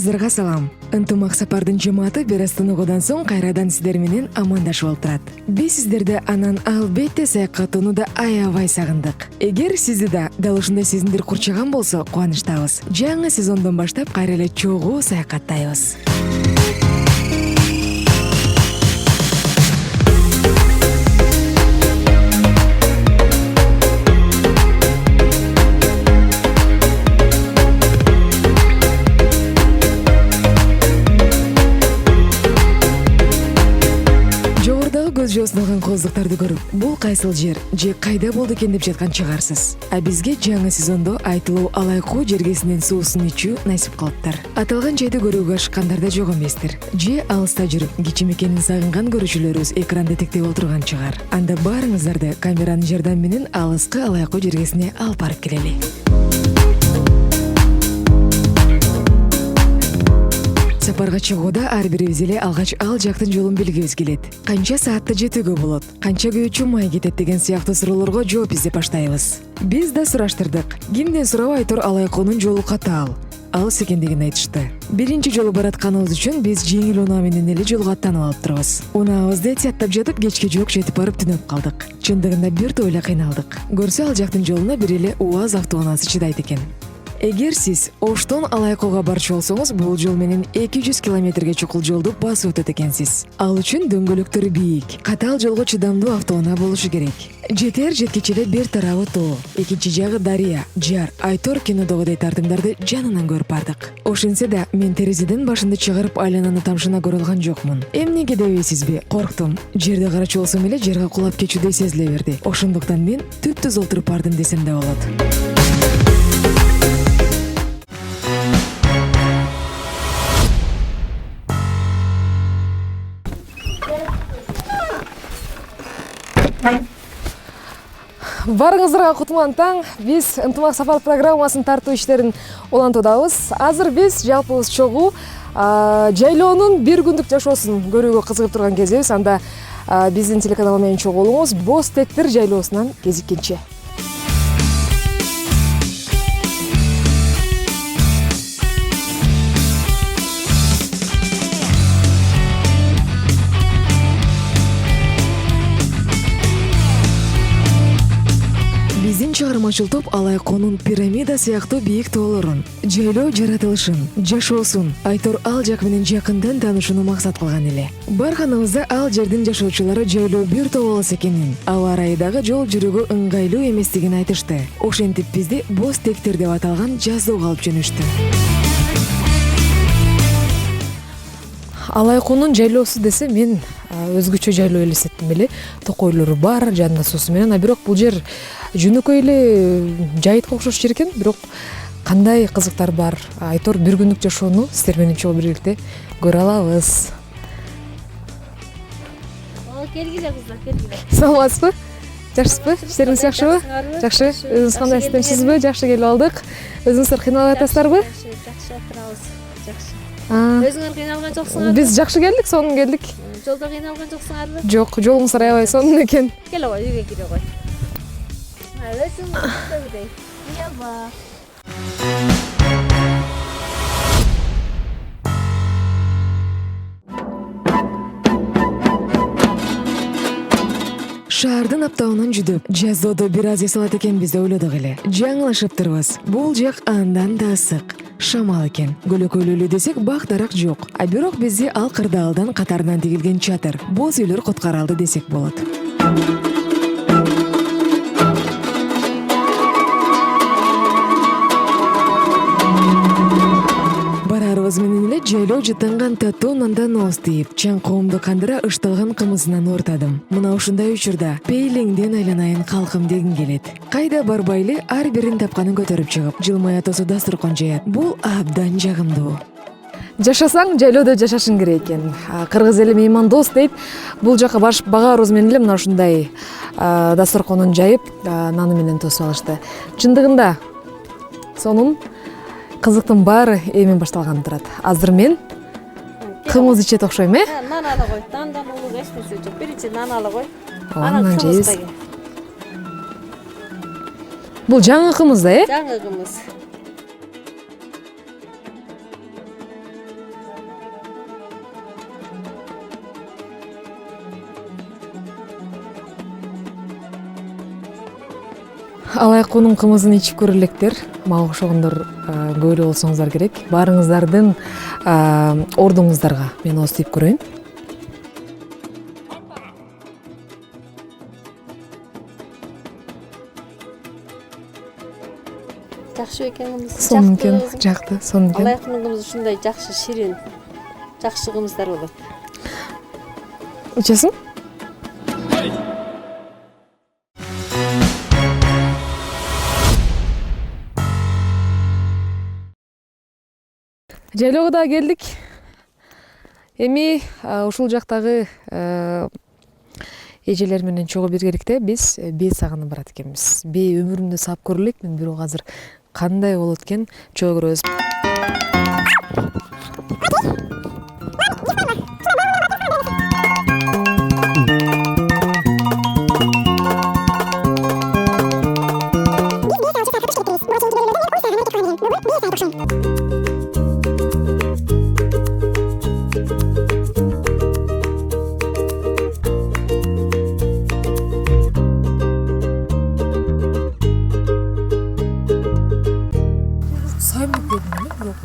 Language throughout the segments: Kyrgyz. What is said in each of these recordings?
Баарыңыздарга салам. Ынтымак сапардын жымааты бир аз тыныгуудан соң кайрадан сиздер менен амандашып олтурат. Биз сиздерди анан албетте саякаттоону аябай сагындык. Эгер сизди дал ушундай сезимдер курчаган болсо кубанычтабыз. Жаңы сезондон баштап кайра эле чогуу саякаттайбыз. Көз жоосунган кооздуктарды көрүп, бул кайсыл жер же кайда болду экен деп жаткан чыгарсыз. А бизге жаңы сезондо айтылуу Алайкуу жергесинин суусун ичүү насип кылыптыр. Аталган жайды көрүүгө ашыккандар да жок эместир. Же алыста жүрүп, кичи мекенин сагынган көрүүчүлөрүбүз экранда тектеп отурган чыгар. Анда баарыңыздарды камеранын жардамы менен алыскы Алайкуу жергесине алып барып келели. Сапарга чыгууда ар бирибиз эле алгач ал жактын жолун билгибиз келет. Канча саатта жетүүгө болот, канча күйүүчү май кетет деген сыяктуу суроолорго жооп издеп баштайбыз. Биз да сураштырдык. Кимден сурабай тур Алайкуунун жолу катаал, алыс экендигин айтышты. Биринчи жолу баратканыбыз үчүн биз жеңил унаа менен эле жолго аттанып алып турабыз. Унаабызды этияттап жатып кечке жок жетип барып түнөп калдык. Чындыгында бир топ эле кыйналдык. Көрсө ал жактын жолуна бир эле УАЗ автоунаасы чыдайт экен. Эгер сиз Оштон Алайкууга барчу болсоңуз, бул жол менен 200 километрге чукул жолду басып өтөт экенсиз. Ал үчүн дөңгөлөктөрү бийик, катаал жолго чыдамдуу автоунаа болушу керек. Жетер жеткиче эле бир тарабы тоо, экинчи жагы дарыя, жар, Айтор кинодогудай тартымдарды жанынан көрүп бардык. Ошентсе да мен терезеден башымды чыгарып айлананы тамшына көрө алган жокмун. Эмнеге дебейсизби? Корктум. Жерде карачу болсом эле жерге кулап кетүүдөй сезиле берди. Ошондуктан мен түп-түз олтуруп бардым десем да болот. Барыңыздарга кутман таң. Биз ынтымак сапар программасын тартуу иштерин улантуудабыз. Азыр биз жалпыбыз чогуу жайлоонун бир күндүк жашоосун көрүүгө кызыгып турган кезибиз. Анда биздин телеканал менен чогуу болуңуз. Боз тектир жайлоосунан кезиккенче. Чыгармачыл топ Алайкуунун пирамида сыяктуу бийик тоолорун, жайлоо жаратылышын, жашоосун Айтор ал жак менен жакындан таанышууну максат кылган эле. Барганыбызда ал жердин жашоочулары жайлоо бир топ болос экенин, аба ырайы дагы жол жүрүүгө ыңгайлуу эместигин айтышты. Ошентип бизди Боз тектир деп аталган жазууга алып жөнөштү. Алайкуунун жайлоосу десе мен өзгөчө жайлоо элестеттим эле. Токойлору бар, жанында суусу менен, бирок бул жер жөнөкөй эле жайытка окшош жер экен, бирок кандай кызыктар бар. Айтор бир күндүк жашоону сиздер менен чогуу биргеликте көрө алабыз. Келгиле кыздар, келгиле. Саламатсызбы? Жакшысызбы? Иштериңиз жакшыбы? Жакшы. Өзүңүз кандай эстемсизби? Жакшы келип алдык. Өзүңүздөр кыйналып атасыздарбы? Жакшы отурабыз. Жакшы. Өзүңөр кыйналган жоксуңарбы? Биз жакшы келдик, сонун келдик. Жолдо кыйналган жоксуңарбы? Жок, жолуңуздар аябай сонун экен. Келе кой, үйгө кире кой. Өзүң көбдөй. Уялба. Шаардын аптауынан жүдөп, жаздоодо бир аз эсалат экенбиз деп ойлодук эле. Жаңылашыптырбыз. Бул жак андан да ысык. Шамал экен. Көлөкөлүүлүү десек бак дарак жок. А бирок бизди ал кырдаалдан катарынан тигилген чатыр, боз үйлөр куткара алды десек болот. Барарыбыз менен эле жайлоо жытынган таттуу нандан ооз тийип, чаңкоомду кандыра ышталган кымызынан ортадым. Мына ушундай учурда пейлеңден айланайын калкым дегим келет. Кайда барбайлы ар бирин тапканын көтөрүп чыгып, жылмая тосу дасторкон жаят. Бул абдан жагымдуу. Жашасаң жайлоодо жашашың керек экен. Кыргыз эли меймандос дейт. Бул жака барып багарыбыз менен эле мына ушундай дасторконун жайып, наны менен тосуп алышты. Чындыгында сонун кызыктын баары эми башталган турат. Азыр мен кымыз ичет окшойм, Нан ала кой. Нандан улуу эч нерсе жок. Биринчи нан ала кой. Анан жейбиз. Бул жаңы кымыз да, Жаңы кымыз. алайкунун кымызын ичип көрөлектер. Мага окшогондор көп эле болсоңуздар керек. Баарыңыздардын ордуңуздарга мен ооз тийип көрөйүн. Жакшы экенбиз. Сонун экен, жакты, сонун экен. Алайкунун кымызы ушундай жакшы ширин, жакшы кымыздар болот. Ичесиң? Жайлоого да келдик. Эми ушул жактагы эжелер менен чогуу биргеликте биз бээ сагынып барат экенбиз. Бээ өмүрүмдө саап көрө элекмин, бирок азыр кандай болот экен чогуу көрөбүз.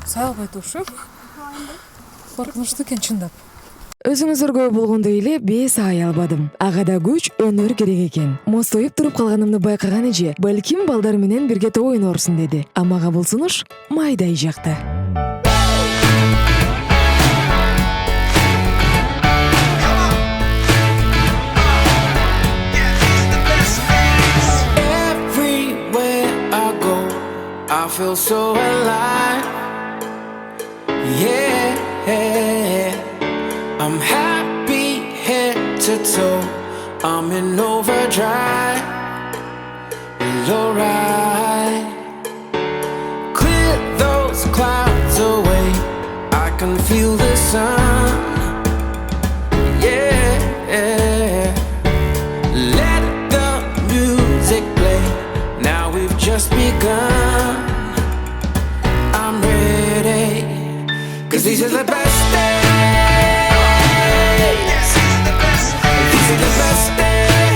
Сай албай турушум. Коркунучтуу экен чындап. Өзүңүздөр болгондой эле бээ сай албадым. Ага да күч, өнөр керек экен. Мостоюп туруп калганымды байкаган эже, балким балдар менен бирге ойнорсун деди. А мага бул сунуш майдай жакты. I feel so alive, yeah, I'm happy head to toe, I'm in overdrive, it's alright. Clear those clouds away, I can feel the sun, yeah, let the music play, now we've just begun. I'm ready, 'cause these are the best days. These are the best days.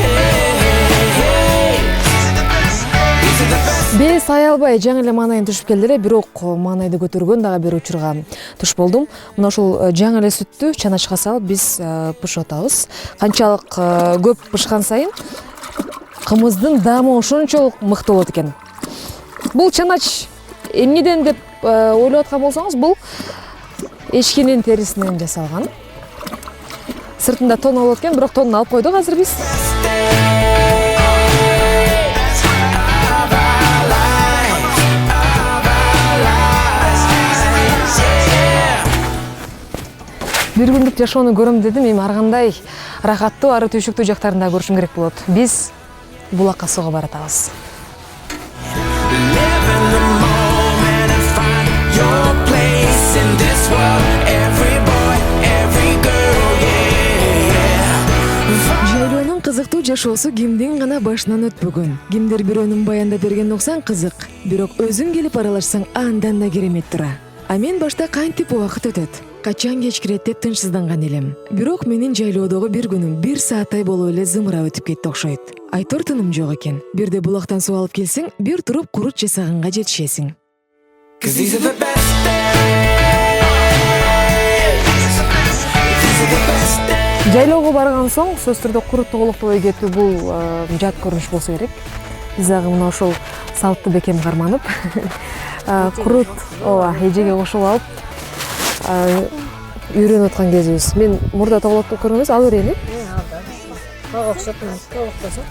These are the best. Бээ сай албай жаңы эле маанайын түшүп келди эле, бирок маанайды көтөргөн дагы бир учурга туш болдум. Мына ушул жаңы эле сүттү чаначка салып биз бышып атабыз. Канчалык көп бышкан сайын кымыздын даамы ошончолук мыкты болот экен. Бул чанач эмнеден деп ойлоп аткан болсоңуз, бул эшкинин терисинен жасалган. Сыртында тон болот экен, бирок тонун алып койдук азыр биз. Бир күндүк жашоону көрөм дедим, эми ар кандай рахаттуу, ары түйшүктүү жактарын да көрүшүм керек болот. Биз булакка суга баратабыз. Live in the moment and find your place in this world. Every boy, every girl, yeah. Жайлоонун кызыктуу жашоосу кимдин гана башынан өтпөгөн. Кимдир бирөөнүн баяндап берген уксаң кызык, бирок өзүң келип аралашсаң андан да керемет тура. А мен башта кантип убакыт өтөт, качан кечкирет деп тынчсызданган элем. Бирок менин жайлоодогу бир күнүм 1 сааттай болуп эле зымырап өтүп кетти окшойт. Айтор тыным жок экен. Бирде булактан суу алып келсең, бир туруп курут жасаганга жетишесиң. 'Cause these are the best days. These are the best days. Жайлоого барган соң сөз түрдө курут тоголоктобой кетүү бул жат көрүнүш болсо керек. Биз дагы мына ошол салтты бекем карманып, курут эжеге кошуп алып үйрөнүп аткан кезибиз. Мен мурда тоголоктоп көргөн эмес, ал үйрөнүп. Окшоп мен тоголоктосуң.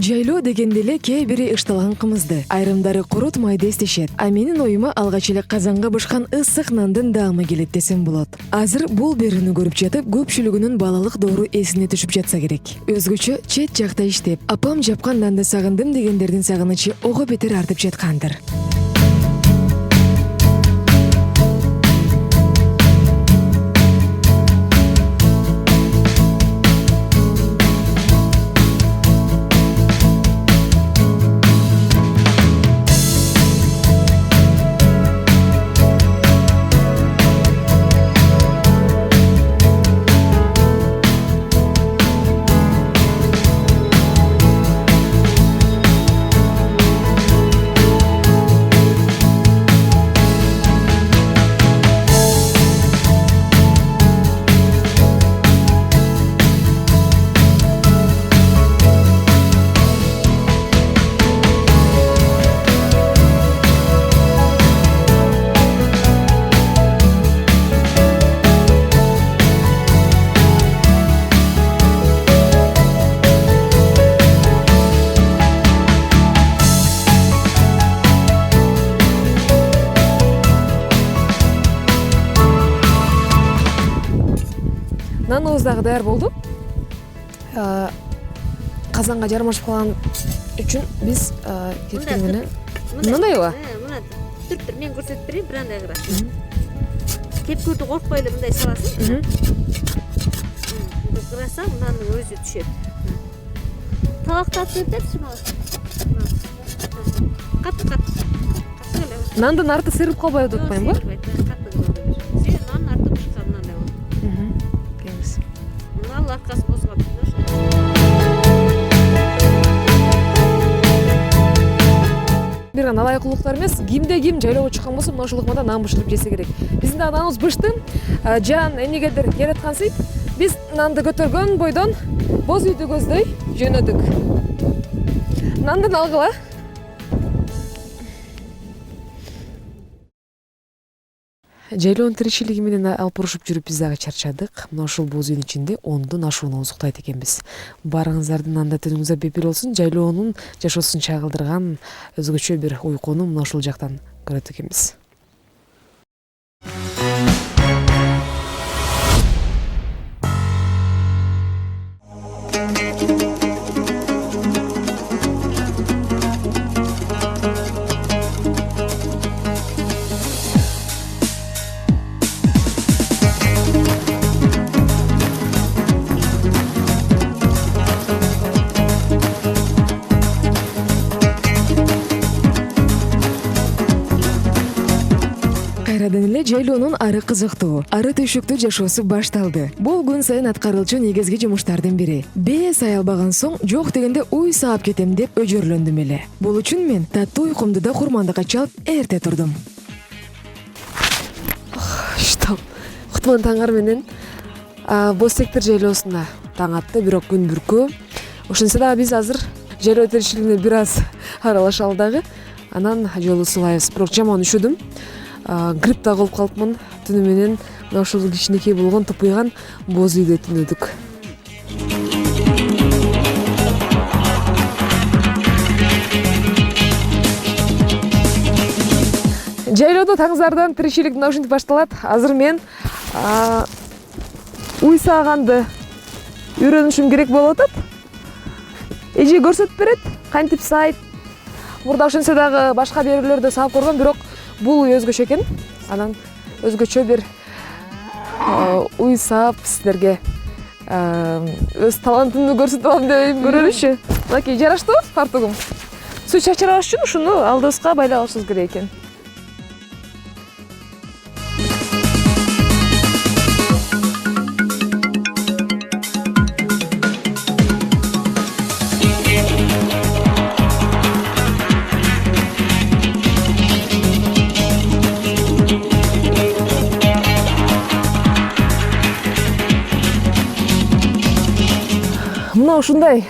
Жайлоо дегенде эле кээ бири ышталган кымызды, айрымдары курут майды эстешет. А менин оюма алгач эле казанга бышкан ысык нандын даамы келет десем болот. Азыр бул берүүнү көрүп жатып, көпчүлүгүнүн балалык доору эсине түшүп жатса керек. Өзгөчө чет жакта иштеп, апам жапкан нанды сагындым дегендердин сагынычы ого бетер артып жаткандыр. Наныбыз дагы даяр болду. Казанга жармашып калган үчүн биз кеттик менен мындайбы? Мына түрттүр мен көрсөтүп берейин, бир андай кыра. Кепкүрдү коркпой эле мындай саласың. Кыраса мынанын өзү түшөт. Талактатып өтөт мага. Кат. Нандын арты сырып калбай атпайбы? Сен нанын арты бышка мындай болот. Келиңиз. Мына лавкасы козгоп. Бир гана алайкулуктар эмес, кимде ким жайлоого чыккан болсо мына ушул ыкмада нан бышырып жесе керек. Биздин дагы наныбыз бышты. Жан эмнегедир келаткансыйт. Биз нанды көтөргөн бойдон боз үйдү көздөй жөнөдүк. Нандын алгыла. Жайлоонун тиричилиги менен алып урушуп жүрүп биз дагы чарчадык. Мына ушул боз үйдүн ичинде 10дон ашууну узуктайт экенбиз. Баарыңыздардын анда түнүңүздөр бепил болсун. Жайлоонун жашоосун чагылдырган өзгөчө бир уйкуну мына ушул жактан көрөт экенбиз. Кайрадан эле жайлоонун ары кызыктуу, ары түйшүктүү жашоосу башталды. Бул күн сайын аткарылчу негизги жумуштардын бири. Бээс аялбаган соң жок дегенде уй саап кетем деп өжөрлөндүм эле. Бул үчүн мен таттуу уйкумду да курмандыкка чалып эрте турдум. Штам. Кутман таңар менен боз сектор жайлоосунда таң атты, бирок күн бүркөө. Ошентсе дагы биз азыр жайлоо тиричилигине бир аз аралашалы дагы. Анан жолу сулайбыз. Бирок жаман үшүдүм. Грипп да болуп калыпмын. Түнү менен мына ушул кичинекей болгон тупуйган боз үйдө түнөдүк. Жайлоодо таңыздардан тиричилик мына ушинтип башталат. Азыр мен уй сааганды үйрөнүшүм керек болуп атат. Эже көрсөтүп берет, кантип саайт. Мурда ошентсе дагы башка берүүлөрдө саап көргөм, бирок бул өзгөчө экен. Анан өзгөчө бир уй саап сиздерге өз талантымды көрсөтүп алам деп көрөлүчү. Мынакей жараштыбы фартугум? Суу чачырабаш үчүн ушуну алдыбызга байлап алышыбыз керек экен. Мына ушундай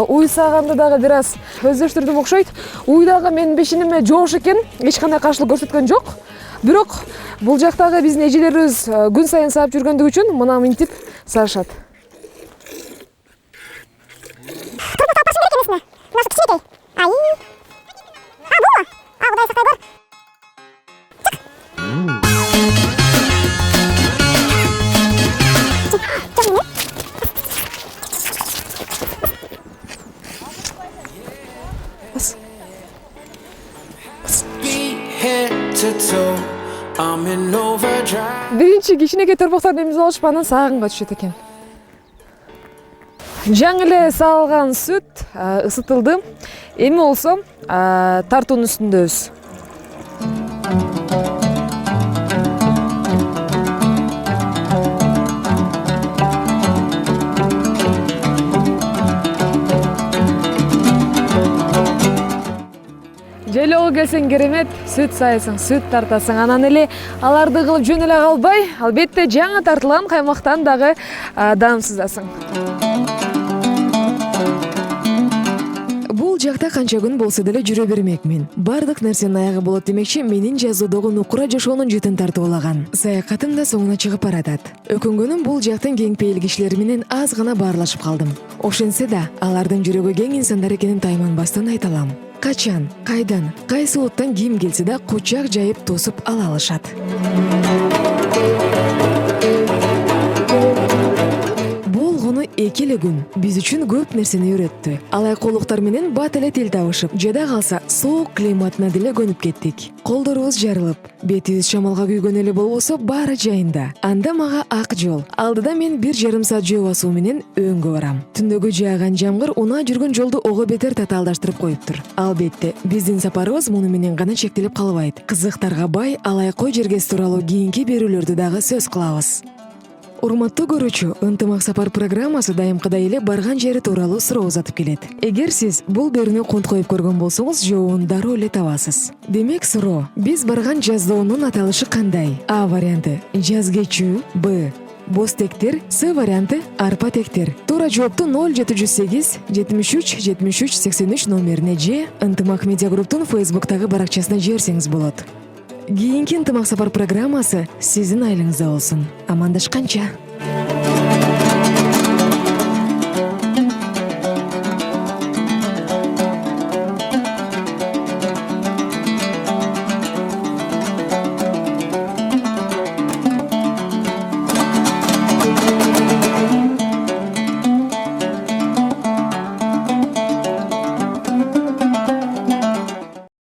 уй сааганды дагы бир аз өздөштүрдүм окшойт. Уй дагы менин бешиниме жоош экен, эч кандай каршылык көрсөткөн жок. Бирок бул жактагы биздин эжелерибиз күн сайын саап жүргөндүгү үчүн мына мынтип саашат. Биринчи кичинекей торбоктарды эмизип алышып анан саагынга түшөт экен. Жаңы эле саалган сүт ысытылды. Эми болсо тартуунун үстүндөбүз. Жайлоого келсең керемет, сүт саайсың, сүт тартасың, анан эле аларды кылып жөн эле калбай, албетте жаңы тартылган каймактан дагы даамсыздасың. Бул жакта канча күн болсо деле жүрө бермекмин. Бардык нерсенин аягы болот демекчи, менин жазуудогу нукура жашоонун жытын тартуулаган. Саякатым да соңуна чыгып баратат. Өкүнгөнүм бул жактын кең пейил кишилери менен аз гана баарлашып калдым. Ошентсе да, алардын жүрөгү кең инсандар экенин тайманбастан айта алам. Качан, кайдан, кайсы улуттан ким келсе да кучак жайып тосуп ала алышат. 2 эле күн биз үчүн көп нерсени үйрөттү. Алай колуктар менен бат эле тил табышып, жада калса суук климатына деле көнүп кеттик. Колдорубуз жарылып, бетибиз шамалга күйгөн эле болбосо баары жайында. Анда мага ак жол. Алдыда мен 1,5 саат жөө басуу менен өңгө барам. Түндөгү жааган жамгыр унаа жүргөн жолду ого бетер татаалдаштырып коюптур. Албетте, биздин сапарыбыз муну менен гана чектелип калбайт. Кызыктарга бай алай кой жергес тууралуу кийинки берүүлөрдү дагы сөз кылабыз. Урматтуу көрүүчү, ынтымак сапар программасы дайымкыдай эле барган жери тууралуу суроо узатып келет. Эгер сиз бул берүүнү кунт коюп көргөн болсоңуз, жообун дароо эле табасыз. Демек суроо: биз барган жаздоонун аталышы кандай? А варианты: жаз кечүү, Б боз тектер, С варианты: арпа тектер. Туура жоопту 0708 73 73 83 номерине же Ынтымак медиа групптун Facebook'тагы баракчасына жиберсеңиз болот. Кийинки ынтымак сапар программасы сиздин айлыңызда болсун. Амандашканча.